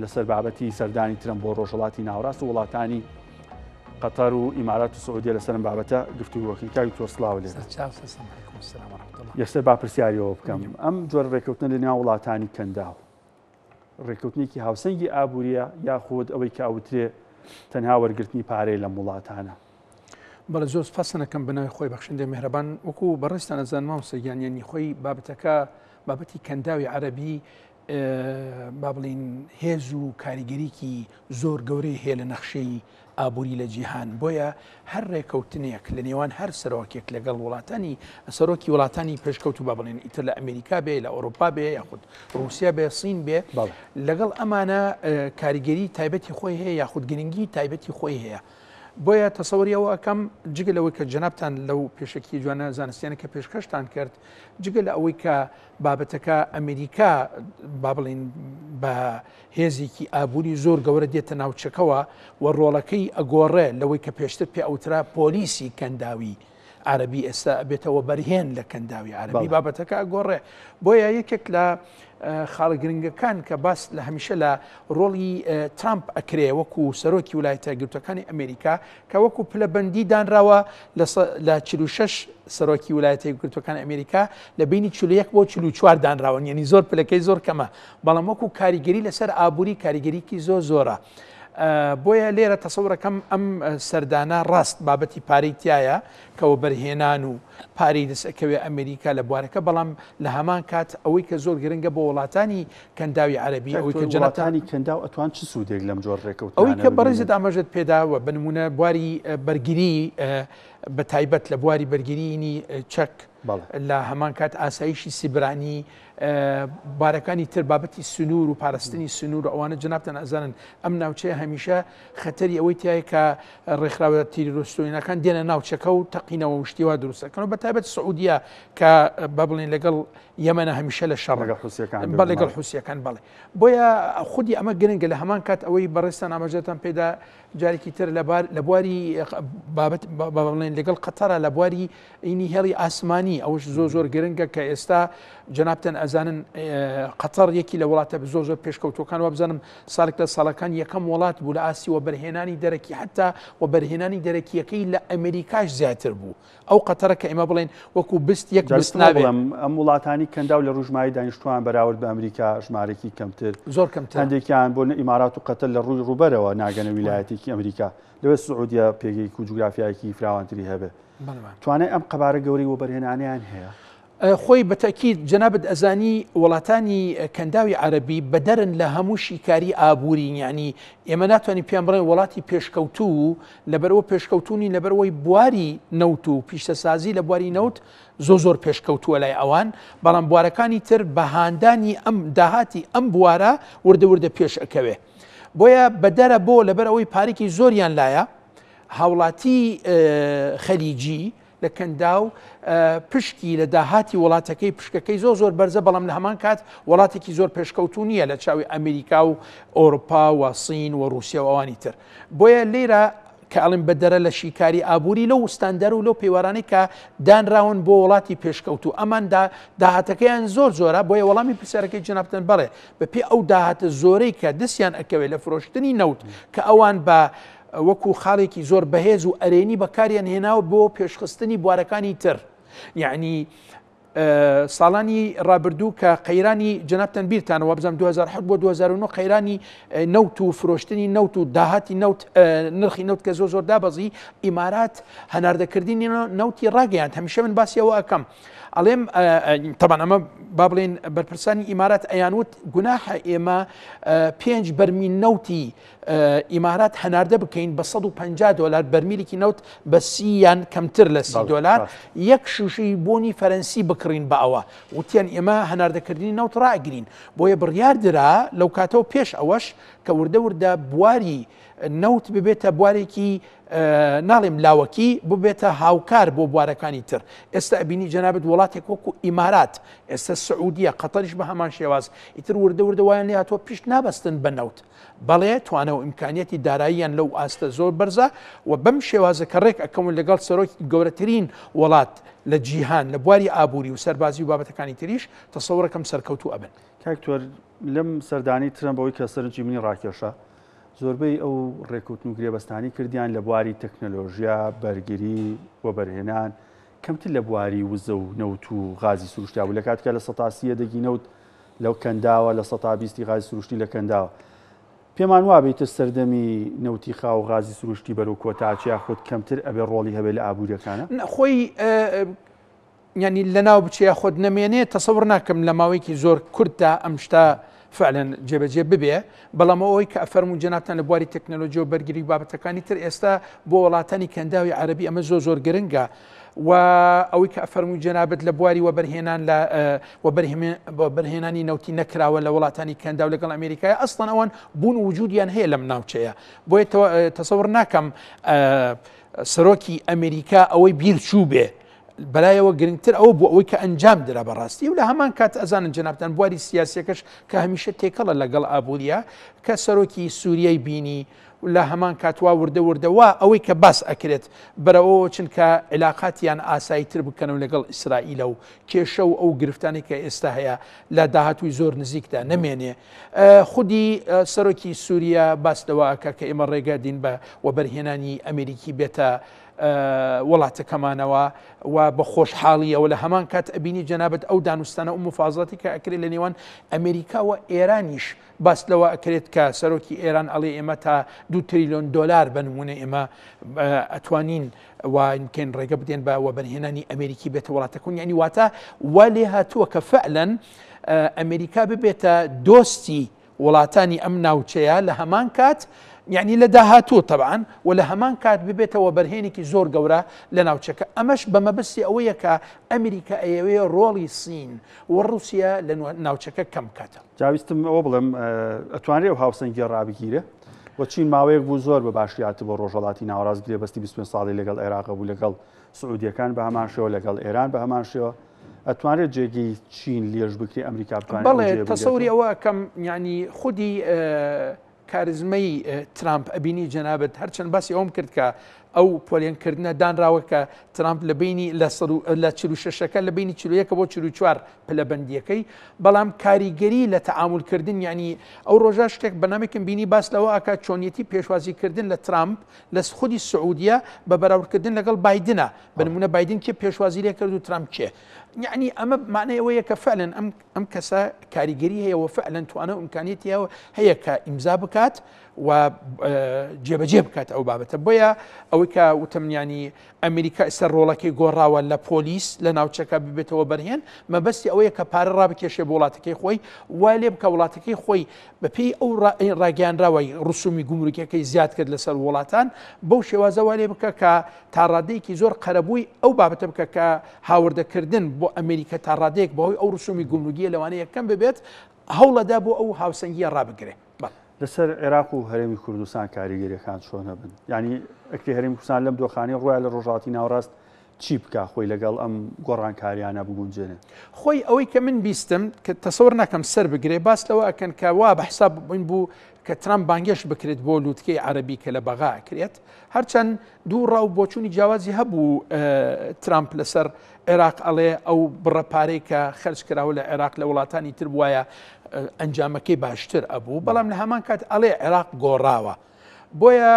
لەسەر بابەتی سەردانی ترم بۆ ڕۆژهەڵاتی ناوەڕاست و وڵاتانی قەتەر و ئیمارات و سعودیە لەسەرم بابەتە گفتوگۆکەین. کاوی تۆ سڵاو لێ یەکسەر با پرسیاریەوە بکەم ئەم جۆرە ڕێکەوتنە لە ناو وڵاتانی کەنداو ڕێکەوتنێکی هاوسەنگی ئابوووریە یاخود ئەوەی کە ئەوترێ تەنها وەرگرتنی پارەی لە وڵاتانە؟ بەڵێ زۆر سپاسەکەم بناوی خۆی بەخشندە میهرەبان وەکو بەڕێستان ئەزان مامۆستاگیانیانی خۆی بابەتەکە بابەتی کەنداوی عەرەبی با بڵین هێز و کاریگەریکی زۆر گەورەی هەیە لە نەخشەی ئابووری لە جیهان. بۆیە هەر ڕێکەوتنێک لە نێوان هەر سەرۆکێک لەگەڵ وڵاتانی سەرۆکی وڵاتانی پێشکەوت و با بڵێن ئیتر لە ئەمریکا بێ لە ئەوروپا بێ یاخود رووسیا بێ سین بێ لەگەڵ ئەمانە کاریگەری تایبەتی خۆی هەیە یاخود گرنگی تایبەتی خۆی هەیە. بۆیە تەسەوریەوە ئەەکەم جگە لەوەی کە جەنابتان لەو پێشکی جوانە زانستیانە کە پێشکەشتان کرد جگە لە ئەوەی کە بابەتەکە ئەمریکا با بڵین بە هێزێکی ئابووری زۆر گەورە دێتە ناوچەکەوە و ڕۆڵەکەی ئەگۆڕێ لەوەی کە پێشتر پێ ئەوترا پۆلیسی کەنداوی عەرەبی ئێستا بێتەوە بەرهێن لە کەنداوی عەرەبی بابەتەکە ئەگۆڕێ. بۆیە یەکێک لە خاڵە گرنگەکان کە باس لە هەمیشە لە ڕۆڵی ترامپ ئەکرێ وەکو سەرۆکی ویلایەتە یەکگرتووەکانی ئەمریکا کە وەکو پلەبەندی دانراوە لە 46 سەرۆکی ویلایەتە یەکگرتووەکانی ئەمریکا لە بینی 41 بۆ 44 دانراوە، یعنی زۆر پلەکەی زۆر کەمە، بەڵام وەکو کاریگەری لەسەر ئابووری کاریگەریکی زۆرە. بۆیە لێرە تەسەورەکەم ئەم سەردانە ڕاست بابەتی پارەی تایە کەەوە بەرهێنان و پارەی دەسەکەوێ ئەمریکا لە بوارەکە، بەڵام لە هەمان کات ئەوەی کە زۆر گرنگە بۆ وڵاتانی کەنداوی عەرەبی ئەوەی کە وڵاتانی کەنداو ئەتوان چ سوودێک لەم جۆر ڕێکەوتنانە ئەوەی کە بەڕێزت ئاماژەت پێداوە بنمونە بواری بەرگری بە تایبەت لە بواری بەرگرینی چەک لە هەمان کات ئاسایشی سیبرانی بارەکانی تر بابەتی سنوور و پاراستنی سنوور و ئەوانە جەنابتان ئەزانن ئەم ناوچەیە هەمیشە خەتەری ئەوەی تایە کە ڕێکخراوە تیرۆریستۆنیەکان دێنە ناوچەکە و تەقینەوە وشتیوا دروستەکەن بە تایبەت سعودیە کە با بڵێن لەگەڵ یەمەنە هەمیشە لە شەڕ لەگەڵ حوسیەکان بڵێ. بۆیە خودی ئەمە گرنگە لە هەمان کات ئەوەی بەڕێستان ئاماژەتان پێدا جارێکی تر لە بواری بابەت بڵێن لەگەڵ قەتەرە لە بواری ئینی هێڵی ئاسمانی ئەوش زۆر گرنگە کە ئێستا جەنابتان ئەزانن قەتەر یەکی لە وڵاتە زۆر پێشکەوتوەکان وە بزانم ساڵێک لە ساڵەکان یەکەم وڵات بوو لە ئاسی و بەرهێنانی دەرەکی حتا و بەرهێنانی دەرەکیەکەی لە ئەمریکاش زیاتر بوو. ئەو قەتەرە کە ئێمە بڵێن وەکو بست یەک بست نابێت. ئەم وڵاتانی کەنداو لە ڕژمایی دانیشتوان بەراورد بە ئەمریکا ژمارەی کەمتر زۆر کەمتر هەندێکیان بۆ ئیمارات و قەتەر لە ڕووی ڕوبەرەوە ناگەنە ویلایەتێکی ئەمریکا لەوێ سعودیە پێگەیەکی و جوگرافیایەکی فراوانتری هەبێت. توانای ئەم قەبارە گەورەی و بەرهێنانیان هەیە؟ خۆی بەتەکید جەنابەت ئەزانی وڵاتانی کەنداوی عەرەبی بەدەرن لە هەموو شیکاری ئابووری، یعنی ئێمە ناتوانین پێیان بڵێن وڵاتی پێشکەوتوو لەبەرەوە پێشکەوتونی لەبەرەوەی بواری نەوت و پیشەسازی لە بواری نەوت زۆر پێشکەوتووە لای ئەوان، بەڵام بوارەکانی تر بە هاندانی ئەم داهاتی ئەم بوارە وردە پێش ئەکەوێ. بۆیە بەدەرە بۆ لەبەر ئەوەی پارێکی زۆریان لایە هاوڵاتی خەلیجی لە کەنداو پشکی لە داهاتی وڵاتەکەی پشکەکەی زۆر بەرزە، بەڵام لە هەمان کات وڵاتێکی زۆر پێشکەوتو نییە لە چاوی ئەمریکا و ئەوروپا و سین و رووسیا و ئەوانی تر. بۆیە لێرە کە ئەڵێن بەدەرە لە شیکاری ئابووری لەو ستاندەر و لەو پێوارانەی کە دانراون بۆ وڵاتی پێشکەوتو ئەمان داهاتەکەیان زۆرە. بۆیە وەڵامی پرسیارەکەی جەنابتان بەڵێ بەپێ ئەو داهاتە زۆرەی کە دەستیان ئەکەوێت لە فرۆشتنی نەوت کە ئەوان بە وەکو خاڵێکی زۆر بەهێز و ئەرێنی بەکاریان هێناوە بۆ پێشخستنی بوارەکانی تر. یعنی ساڵانی ڕابردوو کە قەیرانی جەنابتان بیرتانەوە بزانم 2007 بۆ 2009 قەیرانی نەوت و فرۆشتنی نەوت و داهاتی نەوت نرخی نەوت کە زۆر دابەزی ئیمارات هەناردەکردنی نەوتی ڕاگەیاند. هەمیشە من باسیەوە ئەەکەم ئەڵێم تەبان ئەمە با بڵێن بەرپرسانی ئیمارات ئەیانوت گوناحە ئێمە 5 بەرمیل نەوتی ئیمارات هەناردە بکەین بە $150 بەرمیلێکی نەوت بە سییان کەمتر لە $30 یەک شوشەی بۆنی فەرەنسی بکڕین بە ئەوە وتیان ئێمە هەناردەکردنی نەوت ڕاگرین. بۆیە بڕیاردرا لەو کاتەوە پێش ئەوەش کە وردە بواری نەوت ببێتە بوارێکی ناڵێم لاوەکی ببێتە هاوکار بۆ بوارەکانی تر. ئێستا ئەبینی جەنابەت وڵاتێک وەکو ئیمارات، ئێستا سعودیە، قەتەریش بە هەمان شێواز ئیتر وردە وایان لێ هاتووە پیش نابەستن بە نەوت. بەڵێ توانە و ئیمکانیەتی داراییان لەو ئاستە زۆر بەرزە و بەم شێوازە کە ڕێک ئەەکەون لەگەڵ سەرۆکی گەورەترین وڵات لە جیهان لە بواری ئابووری و سەربازی و بابەتەکانی تریش تەسەوڕەکەم سەرکەوتوو ئەبن. کاکتۆر لەم سەردانی ترەمپەوەی کە سەرنجی منی ڕاکێشە زۆربەی ئەو ڕێکوتن و گرێبەستانی کردیان لە بواری تەکنەلۆژیا بەرگری و بەرهێنان کەمتر لە بواری وزە و نەوت و غازی سروشتیا بوو لە کاتکە لە ١ نەوت لەو کەنداوە لە 120 غازی سروشتی لە کەنداوە. پێمان وابێتە سەردەمی نەوتی خاو و غازی سروشتی بەرەو کۆتاچیا خۆت کەمتر ئەبێ ڕۆڵی هەبێت لە ئابوووریەکانە خۆی ینی لەناو بچێ خۆت نەمێنێت تەسەوڕ ناکەم لە ماوەیەکی زۆر کورتدا ئەم شتا فعلا جێبەجێ ببێ بەڵام ئەوەی کە ئەفەرموو جەنابتان لە بواری تەکنەلۆژی و بەرگری بابەتەکانی تر ئێستا بۆ وڵاتانی کەنداوی عەرەبی ئەمە زۆر گرنگە و ئەوەی کە ئەفەرموو جەنابەت لە بواری وەبەرهێنان لە بەرهێنانی نەوتی نەکراوە لە وڵاتانی کەندا و لەگەڵ ئەمریکای ئەسڵەن ئەوان بوون وجودیان هەیە لەم ناوچەیە بۆیە تەسەوڕ ناکەم سەرۆکی ئەمریکا ئەوەی بیر چوو بێ بەلایەوە گرنگتر ئەوە بوو ئەوەی کە ئەنجام درا بەڕاستی و لە هەمان کات ئەزانن جەنابتان بواری سیاسیەکەش کە هەمیشە تێکەڵە لەگەڵ ئابوووریە کە سەرۆکی سووریای بینی لە هەمان کاتوا وردەوە ئەوەی کە باس ئەکرێت بەرەوە چونکە علااقاتیان ئاساییتر بکەنەوە لەگەڵ ئیسرائیلە و کێشە و ئەو گرفتانی کە ئێستا هەیە لە داهاتووی زۆر نزیکدا نەمێنێ خودی سەرۆکی سووریا باسدەوەکە کە ئێمە ڕێگە دین بە وەبەرهێنانی ئەمریکی بێتە وڵاتەکەمانەوە و بە خۆشحاڵیەوە لە هەمان کات ئەبینی جەنابەت ئەو دانوستانە و مفازڵەتی کە ئەکرێت لە نێوان ئەمریکا و ئێرانیش باس لەوە ئەکرێت کە سەرۆکی ئێران ئەڵێ ئێمە تا 2 تریلیۆن دۆلار بنمونە ئێمە ئەتوانین وانکەین ڕێگە بدێن بە وەبەرهێنانی ئەمریکی بێتە وڵاتەکەون یعنی واتە وا لێ هاتووە کە فعلەن ئەمریکا ببێتە دۆستی وڵاتانی ئەم ناوچەیە لە هەمان کات یعنی لە داهاتوو طبعاً و لە هەمان کات ببێتەوە بەرهێنێکی زۆر گەورە لە ناوچەکە ئەمەش بەمەبەستی ئەوەیە کە ئەمریکا ئەیەوێ ڕۆڵی سین و رووسیا لە ناوچەکە کەم کاتە جاویستم ئەوە بڵم ئەتوانرێ و هاوسەنگی ڕابگیرە و چین ماوەیەک بوو زۆر بە باشیات بۆ ڕۆژهڵاتی ناوەڕاست گرێبەستی 25 ساڵی لەگەڵ عێراق بوو لەگەڵ سعودیەکان بە هەمان شێوە لەگەڵ ئێران بە هەمان شێوە ئەتوانرێت جێگەی چین لێژ بکری ئەمریکا بتوانێت بەڵێ تەسەوری ئەوە کەم ینی خودی کارزمەی ترامپ ئەبینی جەنابەت هەرچەند باسی ئەوم کرد کە ئەو پۆلیۆنکردنە دانراوە کە ترامپ لە بینی لە 46ەکە لە بینی 41 بۆ 44 پلەبەندیەکەی بەڵام کاریگەری لە تەعاملکردن ینی ئەو ڕۆژە شتێک بەنامێکم بینی باس لەوە ئاکا چۆنیەتی پێشوازیکردن لە ترامپ لە خودی سعودیە بە بەراوردکردن لەگەڵ بایدنە بنمونە بایدن کێ پێشوازی لێ کرد و ترامپ کێ یعنی ئەمە معنای ئەوەیە کە فعلەن ئەم کەسە کاریگەری هەیە و فعلەن توانە ئیمکانیەتی هەیە کە ئیمزا بکات و جێبەجێ بکات ئەو بابەتە بۆیە ئەوەی کە وتمنیانی ئەمریکا ئێستا ڕۆڵەکەی گۆڕاوە لە پۆلیس لە ناوچەکە ببێتەوە بەرهێن مەبەستی ئەوەیە کە پارە ڕابکێشێ بۆ وڵاتەکەی خۆی وا لێ بکە وڵاتەکەی خۆی بەپێی ئەو ڕاگەیاندراوەی ڕسومی گومرکەکەی زیاد کرد لەسەر وڵاتان بەو شێوازە وا لێ بکە کە تاڕادەیەکی زۆر قەرەبووی ئەو بابەتە بکە کە هاوردەکردن بۆ ئەمریکا تاڕادەیەک بەهۆی ئەو ڕسومی گومرگیە لەوانەیە یەکەم ببێت هەوڵەدا بۆ ئەو هاوسەنگیە ڕابگرێ لەسەر عێراق و هەرێمی کوردستان کاریگەریەکان چۆن هەبن ینی ئەکری هەرێمی کوردستان لەم دۆخانەی ڕۆیان لە ڕۆژهەڵاتی ناوەڕاست چی بکە خۆی لەگەڵ ئەم گۆڕانکاریانە بگونجێنێ خۆی ئەوەی کە من بیستم کە تەسەوڕ ناکەم سەر بگرێ باس لەوە ئەکەن کە وا بە حساب بووین بوو کە ترامپ بانگێش بکرێت بۆ لووتکەی عەرەبی کە لە بەغا ئەکرێت هەرچەند دوو ڕاو بۆچوونی جیاوازی هەبوو ترامپ لەسەر عێراق ئەڵێ ئەو بڕەپارەی کە خەرج کراوە لە عێراق لە وڵاتانی تر وایە ئەنجامەکەی باشتر ئەبوو بەڵام لە هەمان کات ئەڵێ عێراق گۆڕاوە بۆیە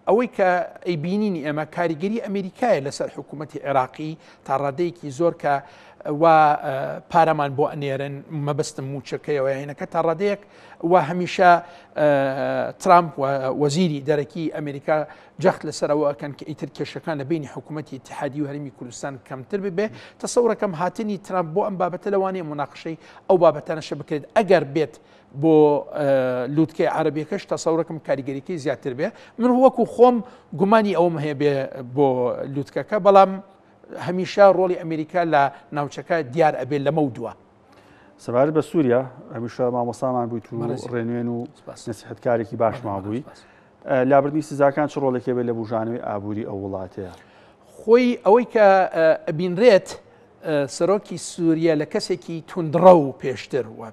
ئەوەی کە ئەیبینینی ئێمە کاریگەری ئەمریکایە لەسەر حکوومەتی عێراقی تا ڕادەیەکی زۆر کە وا پارەمان بۆ ئەنێرن مەبەستم موچەکەیەوە هینەکە تا ڕادەیەک و هەمیشە ترامپ وەزیری دەرەکی ئەمریکا جەخت لەسەرەوە ئەکەن کە ئیتر کێشەکان لە بینی حکوومەتی اتحادی و هەرێمی کوردستان کەمتر ببێ تەسەوڕەکەم هاتنی ترامپ بۆ ئەم بابەتە لەوانەیە مناقشەی ئەو بابەتانەشە بکرێت ئەگەر بێت بۆ لووتکەی عەرەبیەکەش تەسەوڕەکەم کاریگەریەکەی زیاتر بێ من وەکو خۆم گومانی ئەوم هەیە بێ بۆ لووتکەکە بەڵام هەمیشە ڕۆڵی ئەمریکا لە ناوچەکە دیار ئەبێت لەمە دووە سەبارەت بە سووریا هەمیشە مامۆستامان بوویت و ڕێنوێن و نەسیحەتکارێکی باشمان بووی لابردنی سزاکان چ ڕۆڵێکی بێت لە بوژانەوەی ئابووری ئەو وڵاتەیە خۆی ئەوەی کە ئەبینرێت سەرۆکی سووریا لە کەسێکی توندڕە و پێشتر وە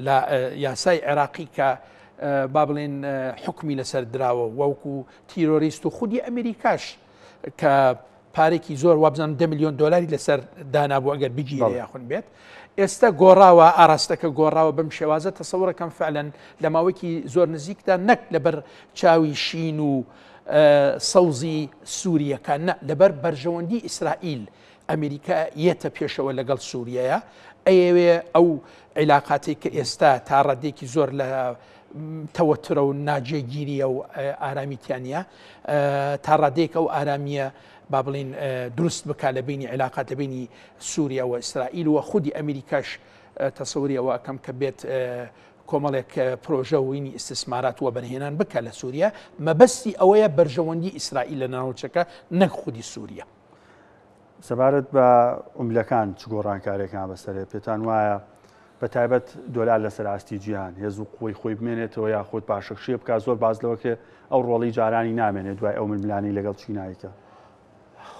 لە یاسای عێراقی کە با بڵێن حکمی لەسەر دراوە وەکو تیرۆریست و خودی ئەمریکاش کە پارێکی زۆر وابزانم 10 میلیۆن دلاری لەسەر دانابوو ئەگەر بگیرێ یاخون بێت ئێستا گۆڕاوە ئاراستەکە گۆڕاوە بەم شێوازە تەسەوڕەکەم فعلەن لە ماوەیەکی زۆر نزیکدا نەک لەبەر چاوی شین و سەوزی سووریەکان نە لەبەر بەرژەوەندی ئیسرائیل ئەمریکا یەتە پێشەوە لەگەڵ سووریەیە ئەوێ ئەو عیلاقاتی کە ئێستا تا ڕادێکی زۆر لە تەوەترە و ناجێگیریە و ئارامیتیانە تا ڕادێک ئەو ئارامیە با بڵین دروست بک لە بینی عیلاقات لە بینی سووریا و ئیسرائیل و خودی ئەمریکاش تەسەوریەوە ئەەکەم کە بێت کۆمەڵێک پرۆژە وینی ئیسtisمارات وە بەرهێنان بکە لە سووریا مەبەستی ئەوەیە بەرژەوەندی ئیسرائیل لە ناوچەکە نەک خودی سووریا. سەبارەت بە ئوملەکان چ گۆڕانکاریەکان بەسەرێ پێتان وایە بە تایبەت دۆلار لەسەر ئاستی جیهان هێز و خۆی بمێنێتەوە یا خۆت پاشەخشیە بکە زۆر باز لەوەکە ئەو ڕۆڵی جارانی نامێنێت دوای ئەو ململانی لەگەڵ چینایکە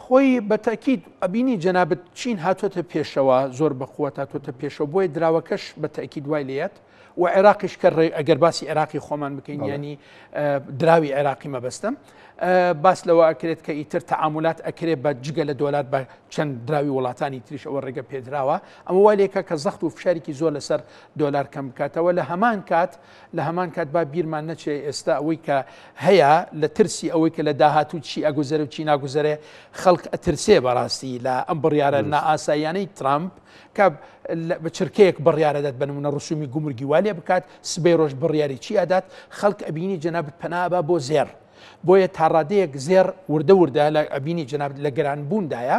خۆی بەتەکیید ئەبینی جەنابەت چین هاتوۆتە پێشەوە زۆر بەخوات هاتوۆتە پێشەوە بۆی دراوەکەش بەتەکی دوای لێت و عێراقیش کە ئەگەر باسی عێراقی خۆمان بکەین ینی دراوی عێراقی مەبەستم باس لەوە ئەکرێت کە ئیتر تەعاملات ئەکرێت بە جگە لە دۆلار بە چەند دراوی وڵاتانی تریش ئەوە ڕێگە پێدراوە ئەمە والێکە کە زەخت و فشارێکی زۆر لەسەر دۆلار کەم بکاتەوە لە هەمان کات با بیرمان نەچێ ئێستا ئەوەی کە هەیە لە ترسی ئەوەی کە لە داهاتوو چی ئەگوزەرە و چی ناگوزەرێ خەڵک ئەترسێ بەڕاستی لە ئەم بڕیارە نائاساییانەی ترامپ کە بە چرکەیەک بڕیارەدات بنمونە ڕسومی گومرگی والێ بکات سبەی ڕۆژ بڕیاری چی ئەدات خەڵک ئەبینی جەنابەت پەنابە بۆ زێر بۆیە تاڕادەیەک زێر وردە لە ئەبینی جەنابەت لە گەرانبووندایە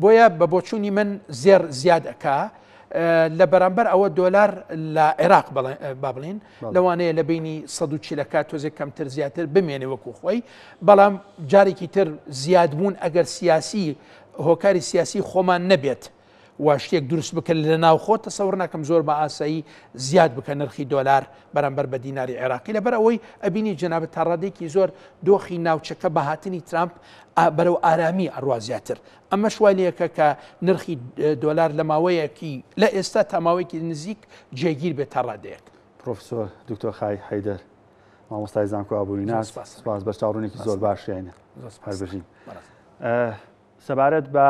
بۆیە بە بۆچوونی من زێر زیاد ئەکا لە بەرامبەر ئەوە دۆلار لە عێراق با بڵین لەوانەیە لە بینی 140 تۆزێک کەمتر زیاتر بمێنێ وەکو خۆی بەڵام جارێکی تر زیادبوون ئەگەر سیاسی هۆکاری سیاسی خۆمان نەبێت و شتێک دروست بکە لە ناوخۆ تەسەوڕ ناکەم زۆر بە ئاسایی زیاد بکە نرخی دۆلار بەرامبەر بە دیناری عێراقی لەبەر ئەوەی ئەبینی جەنابەت تا ڕادێکی زۆر دۆخی ناوچەکە بە هاتنی ترامپ بەرەو ئارامی ئەڕوا زیاتر ئەمە شوالەکە کە نرخی دۆلار لە ماوەیەکی لە ئێستا تا ماوەیەکی نزیک جێگیر بێت تا ڕادەیەک. پرۆفسۆر دکتۆر خای حەیدەر مامۆستای زانکۆ ئابووریناس سپاس بە چاوڕوونێکی زۆر باشیانە هەربژین سەبارەت بە